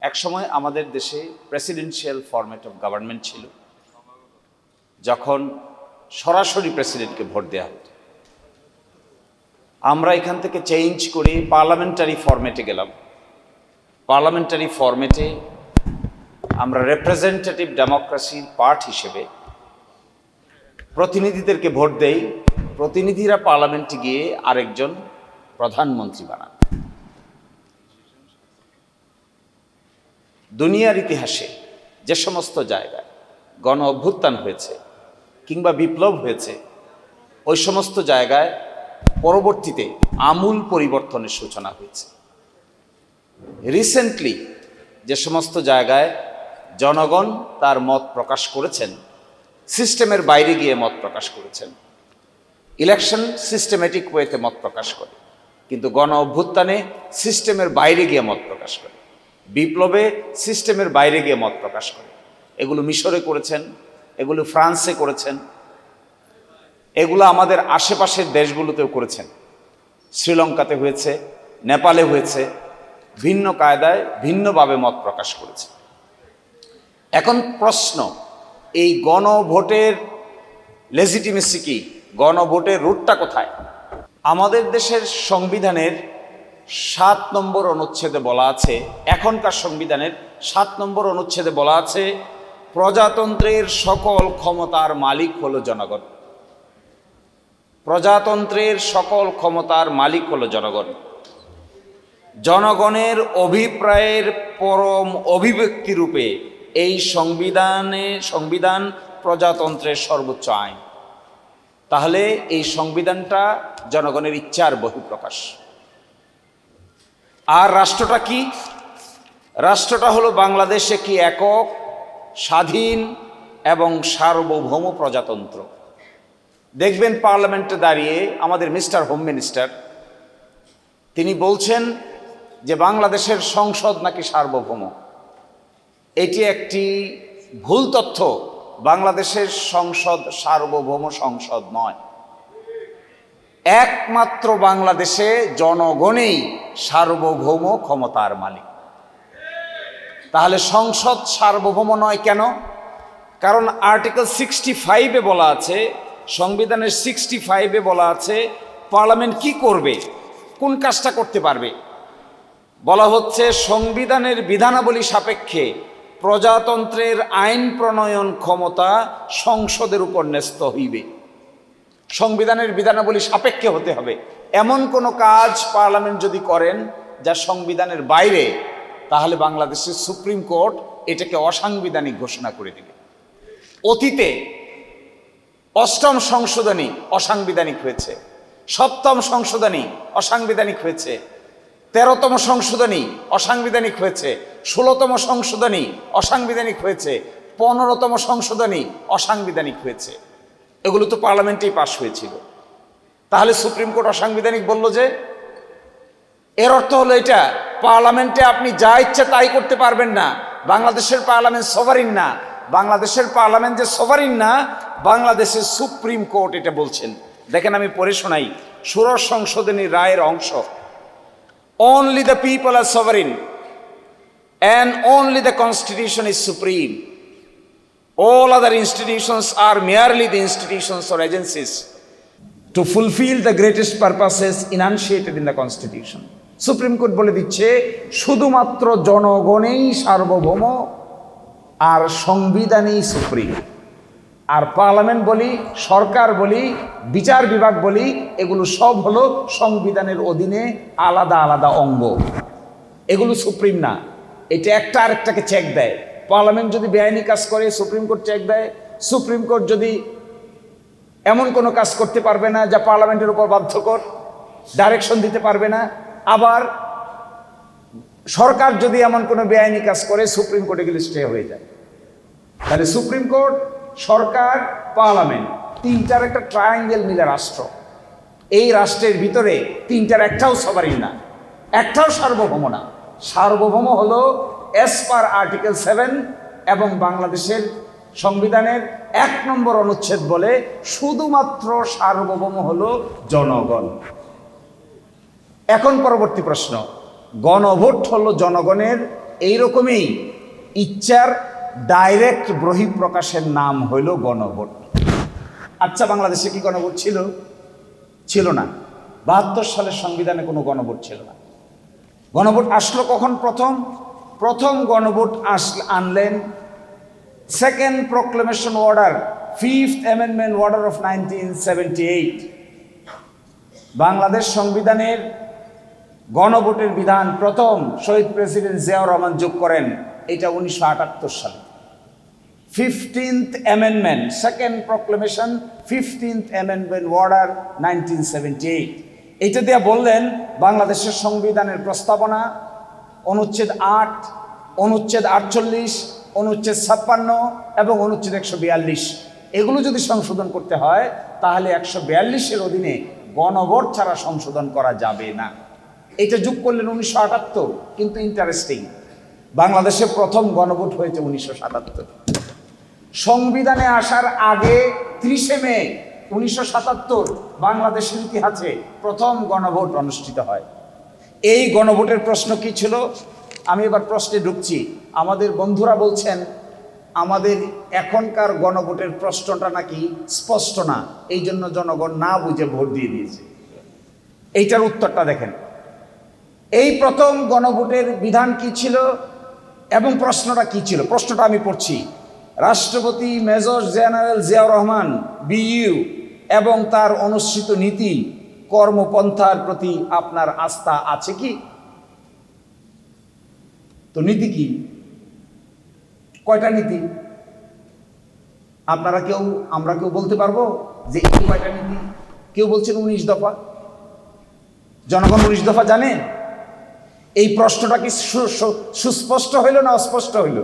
একসময় আমাদের দেশে প্রেসিডেন্সিয়াল ফরম্যাট অফ গভর্নমেন্ট ছিল, যখন সরাসরি প্রেসিডেন্টকে ভোট দেওয়া হতো। আমরা এখান থেকে চেঞ্জ করে পার্লামেন্টারি ফরম্যাটে গেলাম। পার্লামেন্টারি ফরম্যাটে আমরা রিপ্রেজেন্টেটিভ ডেমোক্রেসির পার্ট হিসেবে প্রতিনিধিদেরকে ভোট দেই। প্রতিনিধিরা পার্লামেন্টে গিয়ে আরেকজন প্রধানমন্ত্রী বানান। দুনিয়ার ইতিহাসে যে সমস্ত জায়গায় গণ অভ্যুত্থান হয়েছে কিংবা বিপ্লব হয়েছে, ওই সমস্ত জায়গায় পরবর্তীতে আমূল পরিবর্তনের সূচনা হয়েছে। রিসেন্টলি যে সমস্ত জায়গায় জনগণ তার মত প্রকাশ করেছেন, সিস্টেমের বাইরে গিয়ে মত প্রকাশ করেছেন। ইলেকশন সিস্টেমেটিক ওয়েতে মত প্রকাশ করে, কিন্তু গণ অভ্যুত্থানে সিস্টেমের বাইরে গিয়ে মত প্রকাশ করে, বিপ্লবে সিস্টেমের বাইরে গিয়ে মত প্রকাশ করে। এগুলো মিশরে করেছেন, এগুলো ফ্রান্সে করেছেন, এগুলো আমাদের আশেপাশের দেশগুলোতেও করেছেন। শ্রীলঙ্কাতে হয়েছে, নেপালে হয়েছে, ভিন্ন কায়দায় ভিন্নভাবে মত প্রকাশ করেছে। এখন প্রশ্ন, এই গণভোটের লেজিটিমেসি কি? গণভোটের রুটটা কোথায়? আমাদের দেশের সংবিধানের 7 নম্বর অনুচ্ছেদে বলা আছে, এখনকার সংবিধানের 7 নম্বর অনুচ্ছেদে বলা আছে, প্রজাতন্ত্রের সকল ক্ষমতার মালিক হলো জনগণ। প্রজাতন্ত্রের সকল ক্ষমতার মালিক হলো জনগণ। জনগণের অভিপ্রায়ের পরম অভিব্যক্তি রূপে এই সংবিধান প্রজাতন্ত্রের সর্বোচ্চ আইন। তাহলে এই সংবিধানটা জনগণের ইচ্ছার বহিঃপ্রকাশ। আর রাষ্ট্রটা কি? রাষ্ট্রটা হলো বাংলাদেশ একটি একক, স্বাধীন এবং সার্বভৌম প্রজাতন্ত্র। দেখবেন পার্লামেন্টে দাঁড়িয়ে আমাদের মিস্টার হোম মিনিস্টার তিনি বলছেন যে বাংলাদেশের সংসদ নাকি সার্বভৌম। এটি একটি ভুল তথ্য। বাংলাদেশের সংসদ সার্বভৌম সংসদ নয়। একমাত্র বাংলাদেশে জনগণই সার্বভৌম ক্ষমতার মালিক। তাহলে সংসদ সার্বভৌম নয় কেন? কারণ আর্টিকেল 65-এ বলা আছে, সংবিধানের 65-এ বলা আছে পার্লামেন্ট কি করবে, কোন কাজটা করতে পারবে। বলা হচ্ছে সংবিধানের বিধানাবলী সাপেক্ষে প্রজাতন্ত্রের আইন প্রণয়ন ক্ষমতা সংসদের উপর ন্যস্ত হইবে। সংবিধানের বিধানাবলী সাপেক্ষে হতে হবে। এমন কোনো কাজ পার্লামেন্ট যদি করেন যা সংবিধানের বাইরে, তাহলে বাংলাদেশের সুপ্রিম কোর্ট এটাকে অসাংবিধানিক ঘোষণা করে দিবে। অতীতে 8ম সংশোধনী অসাংবিধানিক হয়েছে, 7ম সংশোধনী অসাংবিধানিক হয়েছে, 13তম সংশোধনী অসাংবিধানিক হয়েছে, 16তম সংশোধনী অসাংবিধানিক হয়েছে, 15তম সংশোধনী অসাংবিধানিক হয়েছে। এগুলো তো পার্লামেন্টেই পাশ হয়েছিল। তাহলে সুপ্রিম কোর্ট অসাংবিধানিক বলল যে, এর অর্থ হলো এটা, পার্লামেন্টে আপনি যা ইচ্ছা তাই করতে পারবেন না। বাংলাদেশের পার্লামেন্ট সভারিন না। বাংলাদেশের পার্লামেন্ট যে সভারিন না, বাংলাদেশের সুপ্রিম কোর্ট এটা বলছেন। দেখেন, আমি পড়ে শোনাই ষোড়শ সংশোধনীর রায়ের অংশ। Only the people are sovereign and only the constitution is supreme. All other institutions are merely the institutions or agencies to fulfill the greatest purposes enunciated in the constitution. Supreme court বলে দিচ্ছে শুধুমাত্র জনগণই সার্বভৌম, আর সংবিধানই supreme. আর parliament বলি, সরকার বলি, বিচার বিভাগ বলি, এগুলো সব হলো সংবিধানের অধীনে আলাদা আলাদা অঙ্গ। এগুলো সুপ্রিম না। এটা একটা আরেকটাকে চেক দেয়। পার্লামেন্ট যদি বেআইনি কাজ করে, সুপ্রিম কোর্ট চেক দেয়। সুপ্রিম কোর্ট যদি এমন কোনো কাজ করতে পারবে না যা পার্লামেন্টের উপর বাধ্যকর, ডাইরেকশন দিতে পারবে না। আবার সরকার যদি এমন কোনো বেআইনি কাজ করে, সুপ্রিম কোর্টে গেলে স্টে হয়ে যায়। তাহলে সুপ্রিম কোর্ট, সরকার, পার্লামেন্ট, তিনটার একটা ট্রায়াঙ্গেল মিলে রাষ্ট্র। এই রাষ্ট্রের ভিতরে তিনটার একটাও সভারিন না, একটাও সার্বভৌম না। সার্বভৌম হলো এস পার আর্টিকেল 7 এবং বাংলাদেশের সংবিধানের 1 নম্বর অনুচ্ছেদ বলে শুধুমাত্র সার্বভৌম হলো জনগণ। এখন পরবর্তী প্রশ্ন, গণভোট হলো জনগণের এইরকমই ইচ্ছার ডাইরেক্ট বহিঃপ্রকাশের নাম হইল গণভোট। আচ্ছা, বাংলাদেশে কি গণভোট ছিল? ছিল না। 72 সালের সংবিধানে কোনো গণভোট ছিল না। গণভোট আসলো কখন? প্রথম গণভোট আনলেন second proclamation order, 5th amendment order of 1978। Bangladesh সংবিধানের গণভোটের বিধান প্রথম শহীদ প্রেসিডেন্ট জিয়াউর রহমান যোগ করেন, এটা 1978 সালে। 15th amendment, second proclamation, 15th amendment order 1978। এইটা দিয়ে বললেন বাংলাদেশের সংবিধানের প্রস্তাবনা, অনুচ্ছেদ 8, অনুচ্ছেদ 48, অনুচ্ছেদ 56 এবং অনুচ্ছেদ 142, এগুলো যদি সংশোধন করতে হয় তাহলে 142-এর অধীনে গণভোট ছাড়া সংশোধন করা যাবে না। এটা যোগ করলেন 1978। কিন্তু ইন্টারেস্টিং, বাংলাদেশে প্রথম গণভোট হয়েছে 1977। সংবিধানে আসার আগে 30শে মে 1977 বাংলাদেশের ইতিহাসে প্রথম গণভোট অনুষ্ঠিত হয়। এই গণভোটের প্রশ্ন কি ছিল? আমি এবার প্রশ্নে ঢুকছি। আমাদের বন্ধুরা বলছেন আমাদের এখনকার গণভোটের প্রশ্নটা নাকি স্পষ্ট না, এই জন্য জনগণ না বুঝে ভোট দিয়ে দিয়েছে। এইটার উত্তরটা দেখেন। এই প্রথম গণভোটের বিধান কি ছিল এবং প্রশ্নটা কি ছিল? প্রশ্নটা আমি পড়ছি। রাষ্ট্রপতি major general Ziaur Rahman BU এবং তার অনুসৃত নীতি কর্মপন্থার প্রতি আপনার আস্থা আছে কি? তো নীতি কি? কয়টা নীতি? আমরা কেউ বলতে পারবো যে এই কয়টা নীতি? কেউ বলছেন 19 দফা। জনগণ 19 দফা জানে? এই প্রশ্নটা কি সুস্পষ্ট হইল না অস্পষ্ট হইল?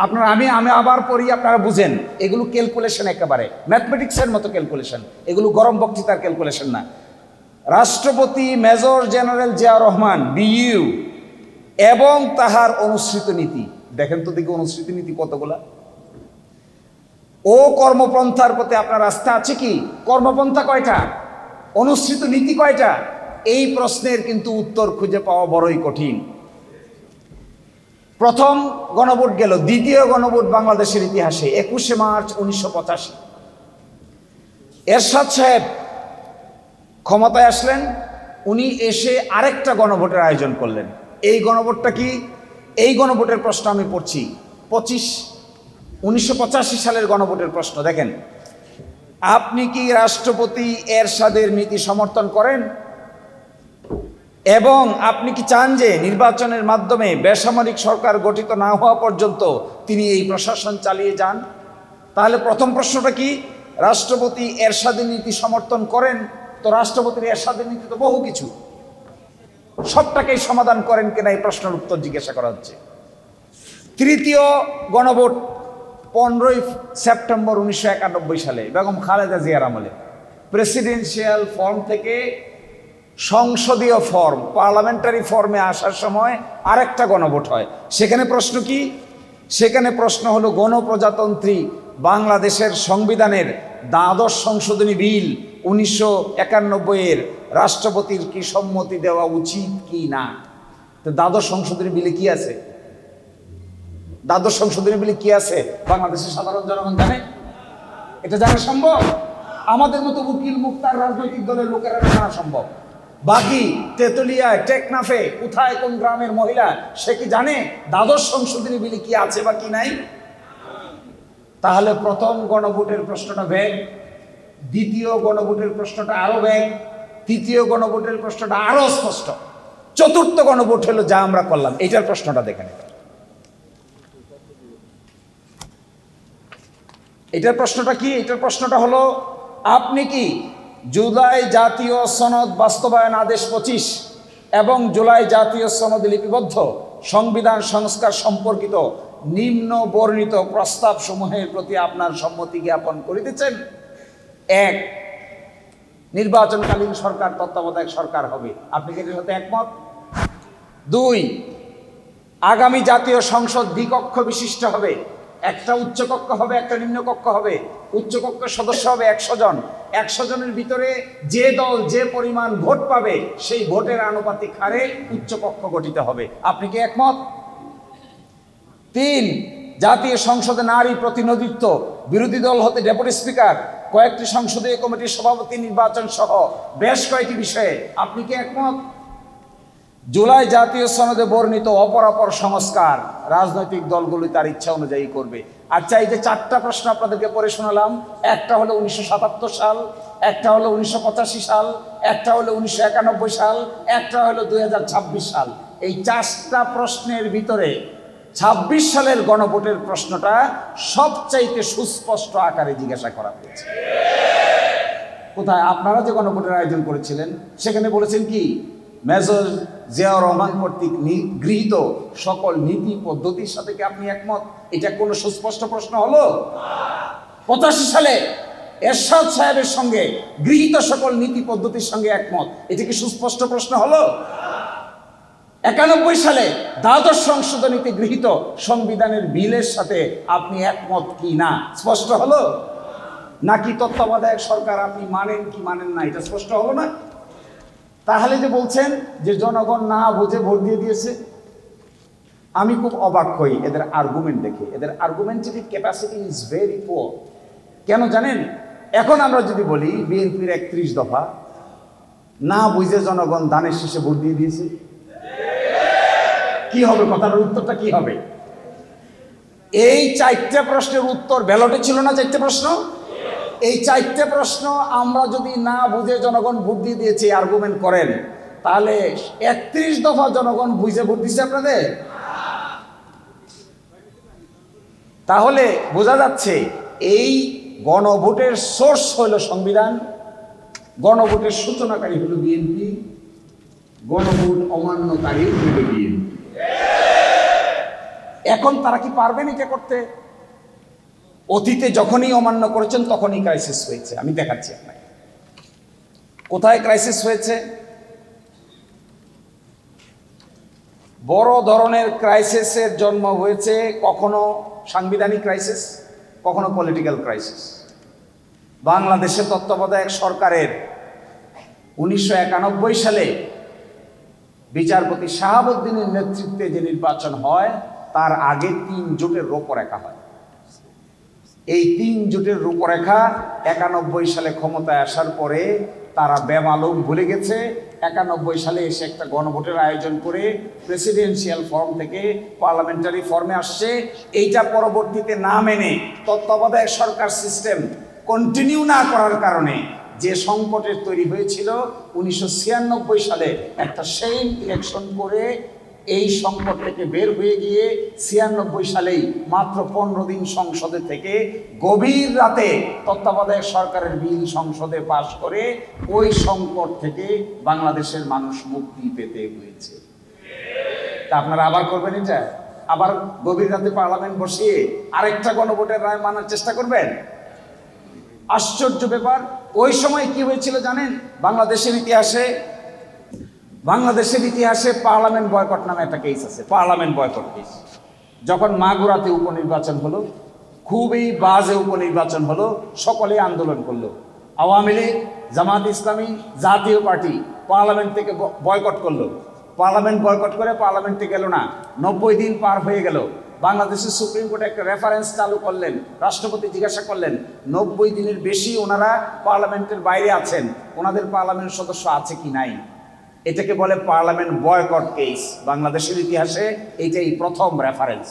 আপনারা আমি আবার পড়ি, আপনারা বুঝেন। এগুলো ক্যালকুলেশন, একেবারে ম্যাথমেটিক্সের মতো ক্যালকুলেশন, এগুলো গরম বক্তৃতার ক্যালকুলেশন না। রাষ্ট্রপতি major general Ziaur Rahman BU এবং তাহার অনুসৃত নীতি, দেখেন তো দেখি অনুসৃত নীতি কতগুলা। ও কর্মপন্থার প্রতি আপনার আস্থা আছে কি? কর্মপন্থা কয়টা? অনুসৃত নীতি কয়টা? এই প্রশ্নের কিন্তু উত্তর খুঁজে পাওয়া বড়ই কঠিন। প্রথম গণভোট গেল। দ্বিতীয় গণভোট বাংলাদেশের ইতিহাসে 21শে মার্চ 1985। এরশাদ সাহেব ক্ষমতায় আসলেন, উনি এসে আরেকটা গণভোটের আয়োজন করলেন। এই গণভোটটা কি? এই গণভোটের প্রশ্ন আমি পড়ছি। 1985 সালের গণভোটের প্রশ্ন দেখেন। আপনি কি রাষ্ট্রপতি এরশাদের নীতি সমর্থন করেন এবং আপনি কি চান যে নির্বাচনের মাধ্যমে বেসামরিক সরকার গঠিত না হওয়া পর্যন্ত তিনি এই প্রশাসন চালিয়ে যান? তাহলে প্রথম প্রশ্নটা কি? রাষ্ট্রপতি এরশাদের নীতি সমর্থন করেন? তো রাষ্ট্রপতির এরশাদের নীতি তো বহু কিছু, সবটাকেই সমাধান করেন কিনা এই প্রশ্নের উত্তর জিজ্ঞাসা করা হচ্ছে। তৃতীয় গণভোট 15ই সেপ্টেম্বর 1991 সালে বেগম খালেদা জিয়ার আমলে। প্রেসিডেন্সিয়াল ফর্ম থেকে সংসদীয় ফর্ম, পার্লামেন্টারি ফর্মে আসার সময় আরেকটা গণভোট হয়। সেখানে প্রশ্ন কি? সেখানে প্রশ্ন হলো গণপ্রজাতন্ত্রী বাংলাদেশের সংবিধানের দ্বাদশ সংশোধনী বিল 1991-এর রাষ্ট্রপতির কি সম্মতি দেওয়া উচিত কি না। তো দ্বাদশ সংশোধনী বিলে কি আছে? দ্বাদশ সংশোধনী বিলে কি আছে বাংলাদেশের সাধারণ জনগণ জানে? এটা জানা সম্ভব? আমাদের মতো উকিল মুক্তার রাজনৈতিক দলের লোকেরা জানা সম্ভব। বাকি তেতুলিয়ায়, টেকনাফে, কোথায় কোন গ্রামের মহিলা সে কি জানে দ্বাদশ সংশোধনী বিলে কি আছে বা কি নাই? তাহলে প্রথম গণভোটের প্রশ্নটা ভ্যাগ, দ্বিতীয় গণভোটের প্রশ্নটা আরো ভ্যাগ, তৃতীয় গণভোটের প্রশ্নটা আরো স্পষ্ট, চতুর্থ গণভোট হলো যা আমরা করলাম। এইটার প্রশ্নটা দেখেন। এটার প্রশ্নটা কি? এটার প্রশ্নটা হলো আপনি কি জুলাই জাতীয় সনদ বাস্তবায়ন আদেশ 25 এবং জুলাই জাতীয় সনদে লিপিবদ্ধ সংবিধান সংস্কার সম্পর্কিত নিম্ন বর্ণিত প্রস্তাব সমূহের প্রতি আপনার সম্মতি জ্ঞাপন করিতেছেন? 1, নির্বাচনকালীন সরকার তত্ত্বাবধায়ক সরকার হবে। আপনি কি এর সাথে একমত? 2, আগামী জাতীয় সংসদ দ্বিকক্ষ বিশিষ্ট হবে। একটা উচ্চকক্ষ হবে, একটা নিম্নকক্ষ হবে। উচ্চকক্ষের সদস্য হবে 100 জন। 100 জনের ভিতরে যে দল যে পরিমাণ ভোট পাবে সেই ভোটের আনুপাতিক হারে উচ্চকক্ষ গঠিত হবে। আপনি কি একমত? 3, জাতীয় সংসদে নারী প্রতিনিধিত্ব, বিরোধী দল হতে ডেপুটি স্পিকার, কয়েকটি সংসদীয় কমিটির সভাপতি নির্বাচন সহ বেশ কয়েকটি বিষয়ে আপনি কি একমত? জুলাই জাতীয় সনদে বর্ণিত অপরাপর সংস্কার রাজনৈতিক দলগুলি তার ইচ্ছা অনুযায়ী করবে। আচ্ছা, এই যে 4টা প্রশ্ন আপনাদেরকে পড়ে শোনালাম, একটা হলো 1977 সাল, একটা হলো 1985 সাল, একটা হলো 1991 সাল, একটা হলো 2026 সাল। এই 4টা প্রশ্নের ভিতরে 26 সালের গণভোটের প্রশ্নটা সবচাইতে সুস্পষ্ট আকারে জিজ্ঞাসা করা হয়েছে। কোথায়? আপনারা যে গণভোটের আয়োজন করেছিলেন সেখানে বলেছেন কি, মেজর জিয়াউর রহমান কর্তৃক গৃহীত সকল নীতি পদ্ধতির সাথে কি আপনি একমত? এটা কোনো সুস্পষ্ট প্রশ্ন হলো? 85 সালে এরশাদ সাহেবের সঙ্গে গৃহীত সকল নীতি পদ্ধতির সঙ্গে একমত, এটা কি সুস্পষ্ট প্রশ্ন হলো? 91 সালে দ্বাদশ সংশোধনীতে গৃহীত সংবিধানের বিলের সাথে আপনি একমত কি না স্পষ্ট হলো? নাকি তত্ত্বাবধায়ক সরকার আপনি মানেন কি মানেন না এটা স্পষ্ট হলো না? তাহলে যে বলছেন যে জনগণ না বুঝে ভোট দিয়ে দিয়েছে, আমি খুব অবাক হই এদের আর্গুমেন্ট দেখে। এদের argumentative capacity is very poor. কেন জানেন? এখন আমরা যদি বলি বিএনপির 31 দফা না বুঝে জনগণ ধানের শীষে ভোট দিয়ে দিয়েছে, কি হবে? কথাটার উত্তরটা কি হবে? এই 4টে প্রশ্নের উত্তর ব্যালটে ছিল না? 4টে প্রশ্ন, এই 4টে প্রশ্ন আমরা যদি না বুঝে জনগণ ভোট দিয়ে দিয়েছে আর্গুমেন্ট করেন, তাহলে 31 দফা জনগণ বুঝে ভোট দিচ্ছে আপনাদের? তাহলে বোঝা যাচ্ছে এই গণভোটের সোর্স হলো সংবিধান, গণভোটের সূচনাকারী হলো বিএনপি, গণভোট অমান্যকারী হলো বিএনপি। এখন তারা কি পারবেন এটা করতে? অতীতে যখনই অমান্য করেছেন তখনই ক্রাইসিস হয়েছে। আমি দেখাচ্ছি আপনাকে কোথায় ক্রাইসিস হয়েছে। বড় ধরনের ক্রাইসিসের জন্ম হয়েছে কখনো সাংবিধানিক ক্রাইসিস, কখনো পলিটিক্যাল ক্রাইসিস। বাংলাদেশের তত্ত্বাবধায়ক সরকারের 1991 সালে বিচারপতি শাহাবুদ্দিনের নেতৃত্বে যে নির্বাচন হয় তার আগে 3 জোটের রূপরেখা হয়। এই 3 জোটের রূপরেখা 91 সালে ক্ষমতায় আসার পরে তারা বেমালুম ভুলে গেছে। 91 সালে এসে একটা গণভোটের আয়োজন করে প্রেসিডেন্সিয়াল ফর্ম থেকে পার্লামেন্টারি ফর্মে আসছে। এইটা পরবর্তীতে না মেনে তত্ত্বাবধায়ক সরকার সিস্টেম কন্টিনিউ না করার কারণে যে সংকটের তৈরি হয়েছিল 1996 সালে একটা সেইম ইলেকশন করে এই সংকট থেকে বের হয়ে গিয়ে 96 সালেই মাত্র 15 দিন সংসদে থেকে গভীর রাতে তত্ত্বাবধায়ক সরকারের বিল সংসদে পাশ করে ওই সংকট থেকে বাংলাদেশের মানুষ মুক্তি পেতে হয়েছে। তা আপনারা আবার করবেন এটা? আবার গভীর রাতে পার্লামেন্ট বসিয়ে আরেকটা গণভোটের রায় মানার চেষ্টা করবেন? আশ্চর্য ব্যাপার। ওই সময় কি হয়েছিল জানেন? বাংলাদেশের ইতিহাসে পার্লামেন্ট বয়কট নামে একটা কেস আছে, পার্লামেন্ট বয়কট কেস। যখন মাগুরাতে উপনির্বাচন হলো, খুবই বাজে উপনির্বাচন হলো, সকলেই আন্দোলন করলো। আওয়ামী লীগ, জামাত ইসলামী, জাতীয় পার্টি পার্লামেন্ট থেকে বয়কট করলো। পার্লামেন্ট বয়কট করে পার্লামেন্টে গেল না। 90 দিন পার হয়ে গেল। বাংলাদেশের সুপ্রিম কোর্টে একটা রেফারেন্স চালু করলেন। রাষ্ট্রপতি জিজ্ঞাসা করলেন 90 দিনের বেশি ওনারা পার্লামেন্টের বাইরে আছেন, ওনাদের পার্লামেন্ট সদস্য আছে কি নাই। এটাকে বলে পার্লামেন্ট বয়কট কেস। বাংলাদেশের ইতিহাসে এইটাই প্রথম রেফারেন্স।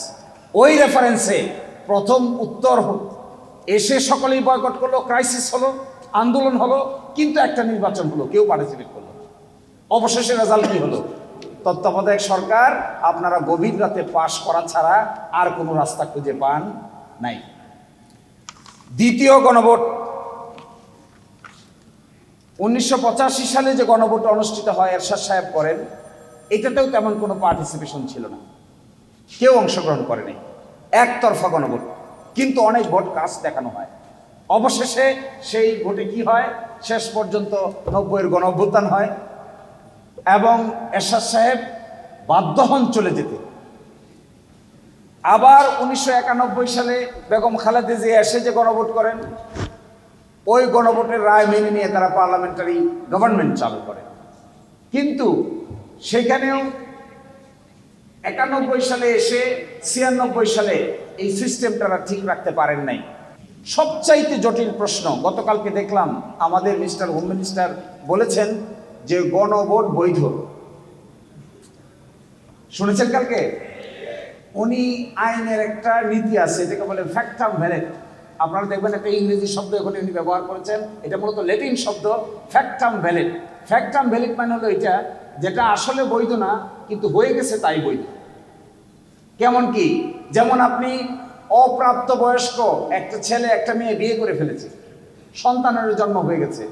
ওই রেফারেন্সে প্রথম উত্তর এসে সকলেই বয়কট করলো, ক্রাইসিস হলো, আন্দোলন হলো, কিন্তু একটা নির্বাচন হলো, কেউ পার্টিসিপেট করলো। অবশেষে রেজাল্ট কি হলো? তত্ত্বাবধায়ক সরকার আপনারা গভীর রাতে পাশ করা ছাড়া আর কোনো রাস্তা খুঁজে পান নাই। দ্বিতীয় গণভোট 1985 সালে যে গণভোট অনুষ্ঠিত হয়, এরশাদ সাহেব করেন, এটাতেও তেমন কোনো পার্টিসিপেশন ছিল না, কেউ অংশগ্রহণ করেনি, একতরফা গণভোট, কিন্তু অনেক ভোট কাজ দেখানো হয়। অবশেষে সেই ভোটে কি হয়? শেষ পর্যন্ত 90-এর গণঅভ্যুত্থান হয় এবং এরশাদ সাহেব বাধ্য হন চলে যেতে। আবার 1991 সালে বেগম খালেদা জিয়া এসে যে গণভোট করেন, ওই গণভোটের রায় মেনে নিয়ে তারা পার্লামেন্টারি গভর্নমেন্ট চালু করে। কিন্তু সেখানেও 91 সালে এসে 96 সালে এই সিস্টেমটা ঠিক রাখতে পারেন নাই। সবচাইতে জটিল প্রশ্ন, গতকালকে দেখলাম আমাদের মিস্টার হোম মিনিস্টার বলেছেন যে গণভোট বৈধ। শুনেছেন কালকে? উনি আইনের একটা নীতি আছে, এটাকে বলে ফ্যাক্টাম ভ্যালিড। আপনারা দেখবেন একটা ইংরেজি শব্দ এখন উনি ব্যবহার করেছেন, এটা মূলত ল্যাটিন শব্দ ফ্যাক্টাম ভ্যালিড। ফ্যাক্টাম ভ্যালিড মানে হলো এটা যেটা আসলে বৈধ না কিন্তু হয়ে গেছে তাই বৈধ। কেমন কি? যেমন আপনি অপ্রাপ্ত বয়স্ক একটা ছেলে একটা মেয়ে বিয়ে করে ফেলেছে, সন্তানের জন্ম হয়ে গেছে,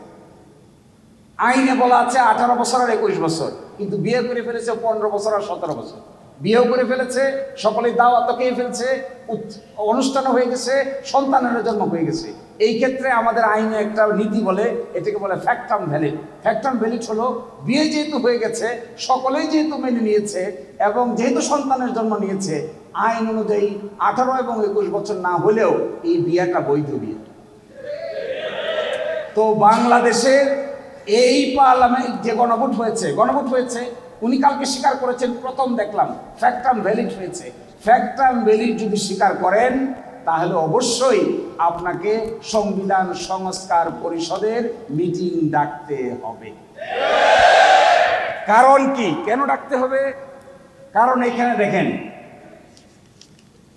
আইনে বলা আছে 18 বছর আর 21 বছর, কিন্তু বিয়ে করে ফেলেছে 15 বছর আর 17 বছর। বিয়েও করে ফেলেছে, সকলেই দাওয়াত খেয়ে ফেলছে, অনুষ্ঠানও হয়ে গেছে, সন্তানের জন্ম হয়ে গেছে। এই ক্ষেত্রে আমাদের আইনে একটা নীতি বলে, এটাকে বলে ফ্যাক্টাম ভ্যালিড। ফ্যাক্টাম ভ্যালিড হলো বিয়ে যেহেতু হয়ে গেছে, সকলেই যেহেতু মেনে নিয়েছে এবং যেহেতু সন্তানের জন্ম নিয়েছে, আইন অনুযায়ী 18 এবং 21 বছর না হলেও এই বিয়েটা বৈধ বিয়ে। তো বাংলাদেশের এই পার্লামেন্ট যে গণভোট হয়েছে, উনি কালকে স্বীকার করেছেন, প্রথম দেখলাম ফ্যাক্টাম ভ্যালিড হয়েছে। ফ্যাক্টাম ভ্যালিড যদি স্বীকার করেন তাহলে অবশ্যই আপনাকে সংবিধান সংস্কার পরিষদের মিটিং ডাকতে হবে। কারণ কি, কেন ডাকতে হবে? কারণ এখানে দেখেন,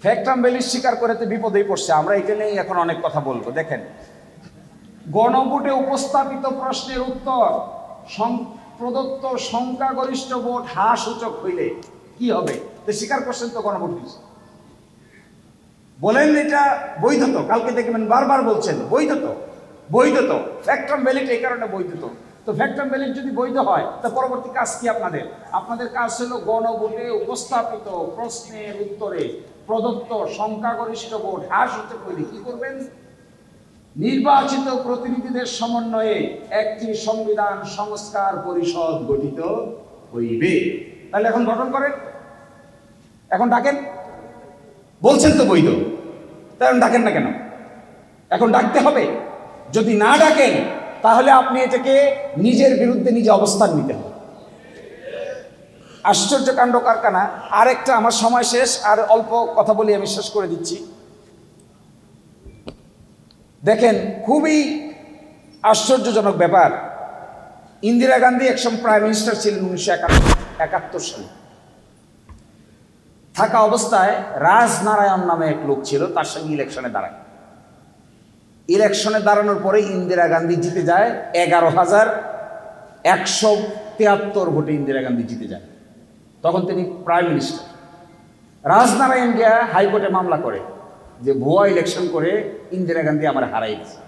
ফ্যাক্টাম ভ্যালিড স্বীকার করতে বিপদেই পড়ছে। আমরা এটা নিয়ে এখন অনেক কথা বলবো। দেখেন, গণভোটে উপস্থাপিত প্রশ্নের উত্তর প্রদত্ত সংখ্যাগরিষ্ঠ ভোট সূচক হইলে কি হবে? তো স্বীকার করছেন তো গণভোট হয়েছে, বলেন এটা বৈধ তো। কালকে দেখবেন বারবার বলছেন বৈধ তো ফ্যাক্টাম ভ্যালিড এই কারণে বৈধ তো ফ্যাক্টাম ভ্যালিড যদি বৈধ হয় তা পরবর্তী কাজ কি আপনাদের কাজ হলো গণভোটে উপস্থাপিত প্রশ্নের উত্তরে প্রদত্ত সংখ্যাগরিষ্ঠ ভোট সূচক হইলে কি করবেন? নির্বাচিত প্রতিনিধিদের সমন্বয়ে একটি সংবিধান সংস্কার পরিষদ গঠিত হইবে। তাহলে এখন গঠন করেন, এখন ডাকেন। বলছেন তো বৈধ, তাহলে ডাকেন না কেন? এখন ডাকতে হবে। যদি না ডাকেন তাহলে আপনি এটাকে নিজের বিরুদ্ধে নিজে অবস্থান নিতে হবে। আশ্চর্য কাণ্ড কারখানা। আরেকটা, আমার সময় শেষ, আর অল্প কথা বলি, আমি শেষ করে দিচ্ছি। দেখেন, খুবই আশ্চর্যজনক ব্যাপার। ইন্দিরা গান্ধী একসময় প্রাইম মিনিস্টার ছিলেন 1971 সালে। থাকা অবস্থায় রাজনারায়ণ নামে এক লোক ছিল, তার সঙ্গে ইলেকশনে দাঁড়ায়। ইলেকশনে দাঁড়ানোর পরে ইন্দিরা গান্ধী জিতে যায় 11,173 ভোটে ইন্দিরা গান্ধী জিতে যায়। তখন তিনি প্রাইম মিনিস্টার। রাজনারায়ণ গিয়া হাইকোর্টে মামলা করে যে ভুয়া ইলেকশন করে ইন্দিরা গান্ধী আমার হারাই গেছে।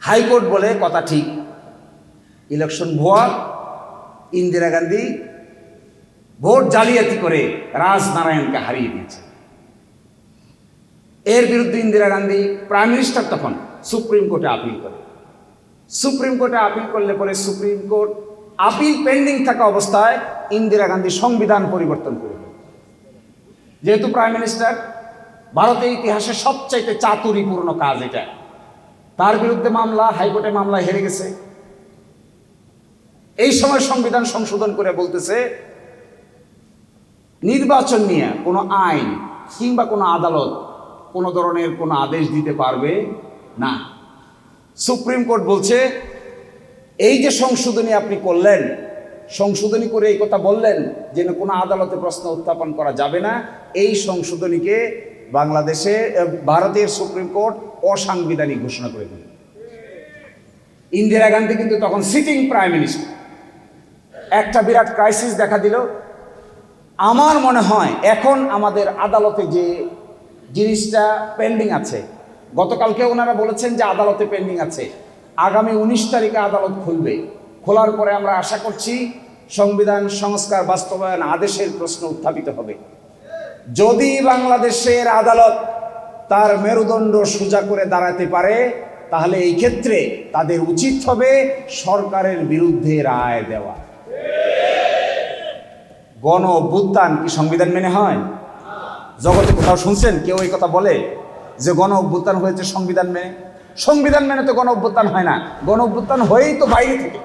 হাইকোর্ট বলে কথা ঠিক, ইলেকশন ভুয়া, ইন্দিরা গান্ধী ভোট জালিয়াতি করে রাজনারায়ণকে হারিয়ে দিয়েছে। এর বিরুদ্ধে ইন্দিরা গান্ধী প্রাইম মিনিস্টার তখন সুপ্রিম কোর্টে আপিল করে। সুপ্রিম কোর্টে আপিল করলে পরে সুপ্রিম কোর্ট আপিল পেন্ডিং থাকা অবস্থায় ইন্দিরা গান্ধী সংবিধান পরিবর্তন করে। যেহেতু প্রাইম মিনিস্টার, ভারতের ইতিহাসে সবচাইতে চাতুরীপূর্ণ কাজ এটা, তার বিরুদ্ধে মামলা, হাইকোর্টে মামলা হেরে গেছে। এই সময় সংবিধান সংশোধন করে বলতেছে নির্বাচন নিয়ে কোনো আইন কিংবা কোনো আদালত কোনো ধরনের কোনো আদেশ দিতে পারবে না। সুপ্রিম কোর্ট বলছে এই যে সংশোধনী আপনি করলেন, সংশোধনী করে এই কথা বললেন যে কোনো আদালতে প্রশ্ন উত্থাপন করা যাবে না, এই সংশোধনীকে বাংলাদেশে ভারতের সুপ্রিম কোর্ট অসাংবিধানিক ঘোষণা করে দিল। ইন্দিরা গান্ধী কিন্তু তখন সিটিং প্রাইম মিনিস্টার। একটা বিরাট ক্রাইসিস দেখা দিল। আমার মনে হয় এখন আমাদের আদালতে যে জিনিসটা পেন্ডিং আছে, গতকালকে ওনারা বলেছেন যে আদালতে পেন্ডিং আছে, আগামী 19 তারিখে আদালত খুলবে। খোলার পরে আমরা আশা করছি সংবিধান সংস্কার বাস্তবায়ন আদেশের প্রশ্ন উত্থাপিত হবে। যদি বাংলাদেশের আদালত তার মেরুদণ্ড সোজা করে দাঁড়াতে পারে তাহলে এই ক্ষেত্রে তাদের উচিত হবে সরকারের বিরুদ্ধে রায় দেওয়া। গণ অভ্যুত্থান কি সংবিধান মেনে হয়? জগতে কোথাও শুনছেন কেউ এই কথা বলে যে গণ অভ্যুত্থান হয়েছে সংবিধান মেনে? সংবিধান মেনে তো গণ অভ্যুত্থান হয় না, গণ অভ্যুত্থান হয়েই তো বাইরে থেকে,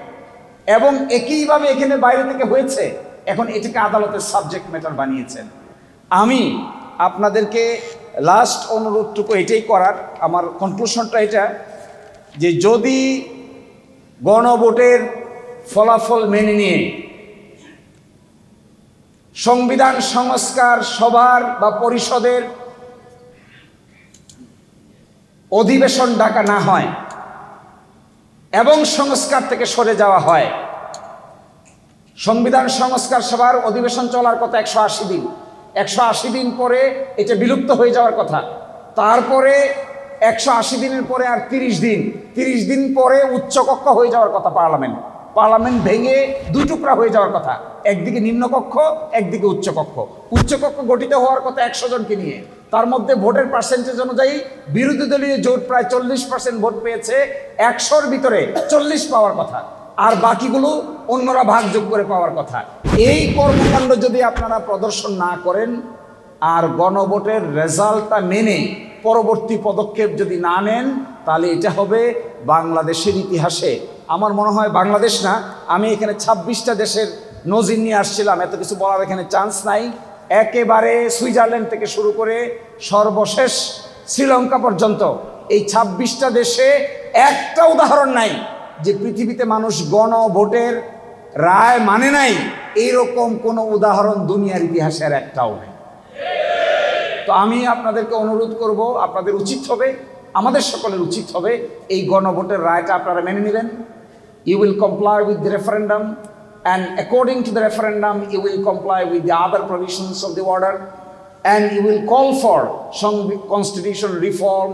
এবং একইভাবে এখানে বাইরে থেকে হয়েছে। এখন এটাকে আদালতের সাবজেক্ট ম্যাটার বানিয়েছেন। আমি আপনাদেরকে লাস্ট অনুরোধটুকু এটাই করার, আমার কনক্লুশনটা এটা যে যদি গণভোটের ফলাফল মেনে নিয়ে সংবিধান সংস্কার সভার বা পরিষদের অধিবেশন ডাকা না হয় এবং সংস্কার থেকে সরে যাওয়া হয়, সংবিধান সংস্কার সভার অধিবেশন চলার কথা 180 দিন, 180 দিন পরে এটা বিলুপ্ত হয়ে যাওয়ার কথা, তারপরে 180 দিনের পরে আর 30 দিন পরে উচ্চকক্ষ হয়ে যাওয়ার কথা, পার্লামেন্ট ভেঙে দুই টুকরা হয়ে যাওয়ার কথা, একদিকে নিম্নকক্ষ একদিকে উচ্চকক্ষ গঠিত হওয়ার কথা 100 জনকে নিয়ে। তার মধ্যে ভোটের পার্সেন্টেজ অনুযায়ী বিরোধী দলীয় জোট প্রায় 40% ভোট পেয়েছে, 100-র ভিতরে 40 পাওয়ার কথা, আর বাকিগুলো অন্যরা ভাগযোগ করে পাওয়ার কথা। এই কর্মকাণ্ড যদি আপনারা প্রদর্শন না করেন আর গণভোটের রেজাল্টটা মেনে পরবর্তী পদক্ষেপ যদি না নেন, তাহলে এটা হবে বাংলাদেশের ইতিহাসে, আমার মনে হয় বাংলাদেশ না, আমি এখানে 26টা দেশের নজির নিয়ে আসছিলাম, এত কিছু বলার এখানে চান্স নাই। একেবারে সুইজারল্যান্ড থেকে শুরু করে সর্বশেষ শ্রীলঙ্কা পর্যন্ত এই 26টা দেশে একটা উদাহরণ নাই যে পৃথিবীতে মানুষ গণভোটের রায় মানে নাই, এইরকম কোনো উদাহরণ দুনিয়ার ইতিহাসে আর একটাও নেই। তো আমি আপনাদেরকে অনুরোধ করব, আপনাদের উচিত হবে, আমাদের সকলের উচিত হবে এই গণভোটের রায়টা আপনারা মেনে নেবেন। You will comply with the referendum, and according to the referendum you will comply with the other provisions of the order, and you will call for some constitution reform.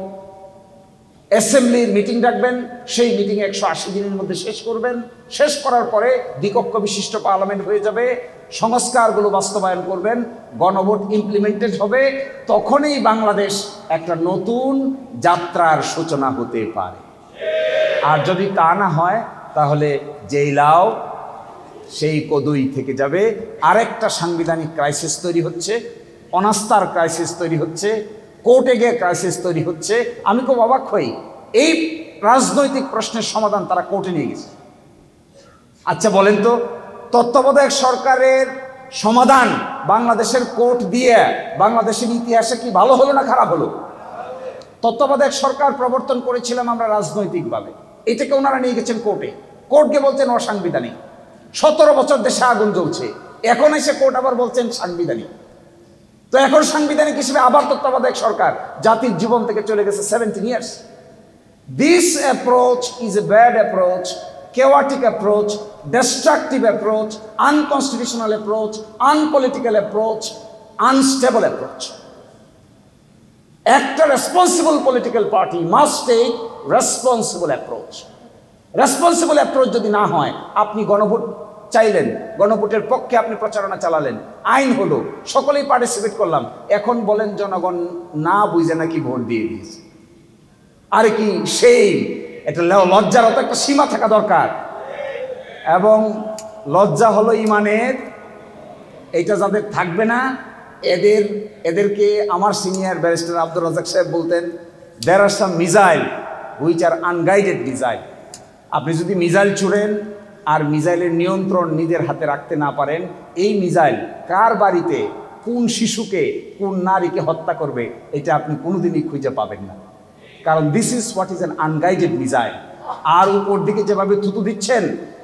অ্যাসেম্বলির মিটিং ডাকবেন, সেই মিটিং 180 দিনের মধ্যে শেষ করবেন, শেষ করার পরে দ্বিকক্ষ বিশিষ্ট পার্লামেন্ট হয়ে যাবে, সংস্কারগুলো বাস্তবায়ন করবেন, গণভোট ইমপ্লিমেন্টেড হবে, তখনই বাংলাদেশ একটা নতুন যাত্রার সূচনা হতে পারে। আর যদি তা না হয় তাহলে যেই লাউ সেই কদুই থেকে যাবে, আরেকটা সাংবিধানিক ক্রাইসিস তৈরি হচ্ছে, অনাস্থার ক্রাইসিস তৈরি হচ্ছে, কোর্টে গিয়ে ক্রাইসিস তৈরি হচ্ছে। আমি খুব অবাক হই, এই রাজনৈতিক প্রশ্নের সমাধান তারা কোর্টে নিয়ে গেছে। আচ্ছা বলেন তো, তত্ত্বাবধায়ক সরকারের সমাধান বাংলাদেশের কোর্ট দিয়ে বাংলাদেশের ইতিহাসে কি ভালো হলো না খারাপ হলো? তত্ত্বাবধায়ক সরকার প্রবর্তন করেছিলাম আমরা রাজনৈতিকভাবে, এটাকে ওনারা নিয়ে গেছেন কোর্টে, কোর্টকে বলছেন অসাংবিধানিক। 17 বছর দেশে আগুন জ্বলছে, এখন এসে কোর্ট আবার বলছেন সাংবিধানিক। তো এখন সাংবিধানিক হিসেবে আবার তত্ত্বাবধায়ক সরকার জাতির জীবন থেকে চলে গেছে 17 years. This approach is a bad approach, chaotic approach, destructive approach, unconstitutional approach, unpolitical approach, unstable approach. একটা responsible political party must take responsible approach. Responsible approach যদি না হয়, আপনি গণভোট চাইলেন, গণভোটের পক্ষে আপনি প্রচারণা চালালেন, আইন হলো, সকলেই পার্টিসিপেট করলাম, এখন বলেন জনগণ না বুঝে নাকি ভোট দিয়ে দিয়েছে। আরে কি সেই এটা লজ্জারও তো একটা সীমা থাকা দরকার, এবং লজ্জা হলো ইমানের। এইটা যাদের থাকবে না এদেরকে আমার সিনিয়র ব্যারিস্টার আব্দুর রাজ্জাক সাহেব বলতেন, there are some missile which are unguided missile. আপনি যদি মিসাইল ছুড়েন আর মিসাইলের নিয়ন্ত্রণ নিজের হাতে রাখতে না পারেন, এই মিসাইল কার বাড়িতে কোন শিশুকে কোন নারীকে হত্যা করবে এটা আপনি কোনোদিনই খুঁজে পাবেন না, কারণ this is what is an unguided missile. আর উপর দিকে যেভাবে থুতু দিচ্ছেন,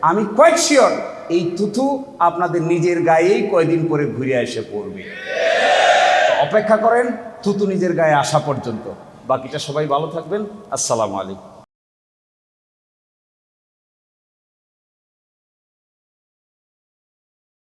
আমি কোয়াইট শিওর এই থুতু আপনাদের নিজের গায়েই কয়দিন পরে ঘুরে এসে পড়বে। অপেক্ষা করেন থুতু নিজের গায়ে আসা পর্যন্ত। বাকিটা সবাই ভালো থাকবেন। আসসালামু আলাইকুম।